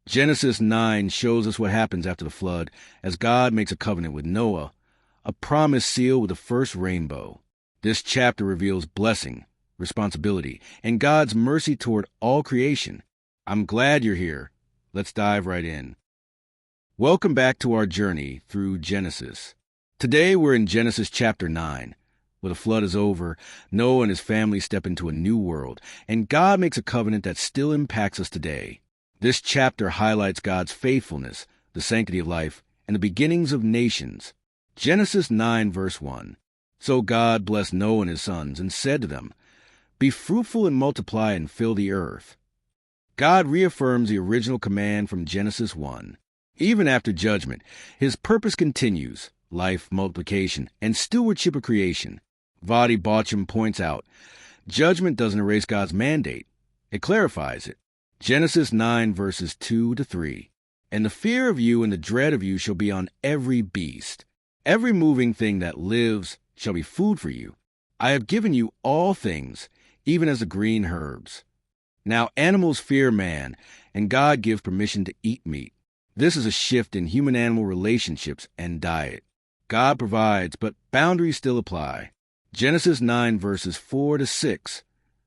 Genesis 9 shows us what happens after the flood as God makes a covenant with Noah, a promise sealed with the first rainbow. This chapter reveals blessing, responsibility, and God's mercy toward all creation. I'm glad you're here. Let's dive right in. Welcome back to our journey through Genesis. Today we're in Genesis chapter 9. When the flood is over, Noah and his family step into a new world, and God makes a covenant that still impacts us today. This chapter highlights God's faithfulness, the sanctity of life, and the beginnings of nations. Genesis 9 verse 1. So God blessed Noah and his sons and said to them, "Be fruitful and multiply and fill the earth." God reaffirms the original command from Genesis 1. Even after judgment, his purpose continues: life, multiplication, and stewardship of creation. Vadi Baucham points out, judgment doesn't erase God's mandate. It clarifies it. Genesis 9 verses 2 to 3. "And the fear of you and the dread of you shall be on every beast. Every moving thing that lives shall be food for you. I have given you all things, even as the green herbs." Now animals fear man, and God gives permission to eat meat. This is a shift in human-animal relationships and diet. God provides, but boundaries still apply. Genesis 9 verses 4 to 6.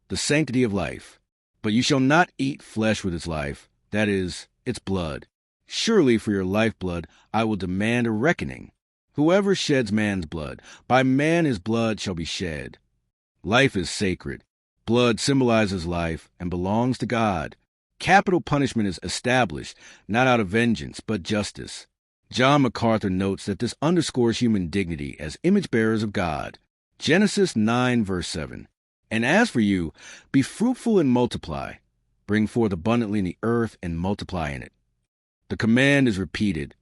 The sanctity of life. "But you shall not eat flesh with its life, that is, its blood. Surely for your lifeblood I will demand a reckoning. Whoever sheds man's blood, by man his blood shall be shed." Life is sacred. Blood symbolizes life and belongs to God. Capital punishment is established, not out of vengeance, but justice. John MacArthur notes that this underscores human dignity as image-bearers of God. Genesis 9 verse 7. "And as for you, be fruitful and multiply. Bring forth abundantly in the earth and multiply in it." The command is repeated.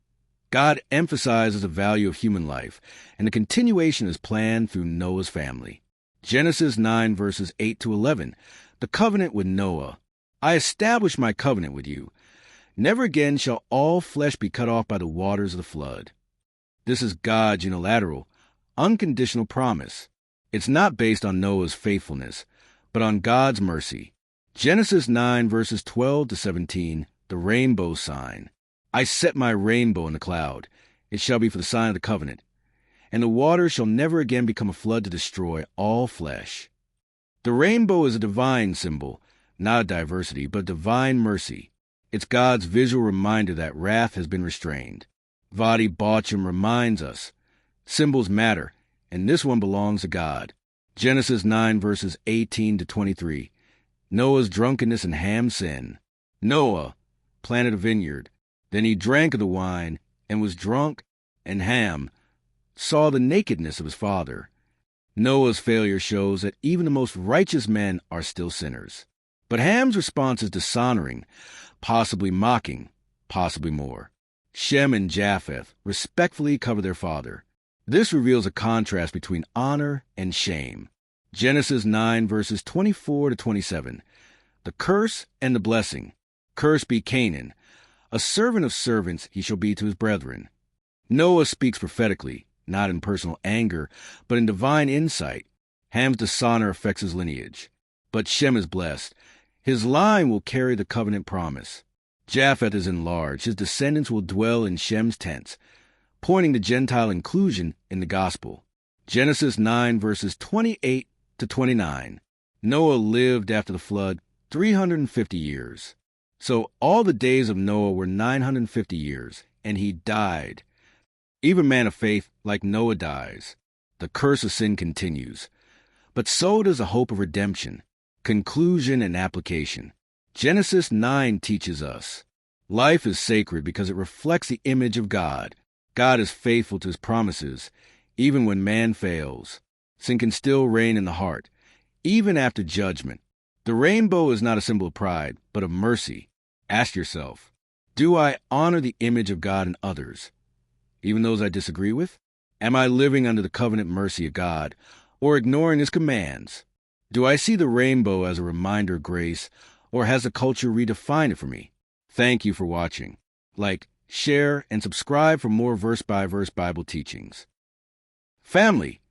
God emphasizes the value of human life, and the continuation is planned through Noah's family. Genesis 9 verses 8 to 11. The covenant with Noah. "I establish my covenant with you. Never again shall all flesh be cut off by the waters of the flood." This is God's unilateral, unconditional promise. It's not based on Noah's faithfulness, but on God's mercy. Genesis 9 verses 12 to 17, the rainbow sign. "I set my rainbow in the cloud. It shall be for the sign of the covenant. And the waters shall never again become a flood to destroy all flesh." The rainbow is a divine symbol, not a diversity, but divine mercy. It's God's visual reminder that wrath has been restrained. Vadi Baucham reminds us, symbols matter, and this one belongs to God. Genesis 9 verses 18 to 23. Noah's drunkenness and Ham's sin. "Noah planted a vineyard. Then he drank of the wine and was drunk, and Ham saw the nakedness of his father." Noah's failure shows that even the most righteous men are still sinners. But Ham's response is dishonoring, possibly mocking, possibly more. Shem and Japheth respectfully cover their father. This reveals a contrast between honor and shame. Genesis 9 verses 24 to 27. The curse and the blessing. "Cursed be Canaan. A servant of servants he shall be to his brethren." Noah speaks prophetically, not in personal anger, but in divine insight. Ham's dishonor affects his lineage. But Shem is blessed. His line will carry the covenant promise. Japheth is enlarged. His descendants will dwell in Shem's tents, pointing to Gentile inclusion in the gospel. Genesis 9 verses 28 to 29. Noah lived after the flood 350 years. So all the days of Noah were 950 years, and he died. Even man of faith like Noah dies. The curse of sin continues. But so does the hope of redemption, conclusion, and application. Genesis 9 teaches us life is sacred because it reflects the image of God. God is faithful to his promises, even when man fails. Sin can still reign in the heart, even after judgment. The rainbow is not a symbol of pride, but of mercy. Ask yourself, do I honor the image of God in others, even those I disagree with? Am I living under the covenant mercy of God, or ignoring his commands? Do I see the rainbow as a reminder of grace, or has the culture redefined it for me? Thank you for watching. Like, share, and subscribe for more verse-by-verse Bible teachings. Family,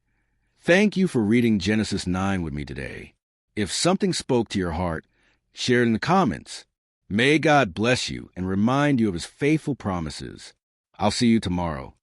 thank you for reading Genesis 9 with me today. If something spoke to your heart, share it in the comments. May God bless you and remind you of his faithful promises. I'll see you tomorrow.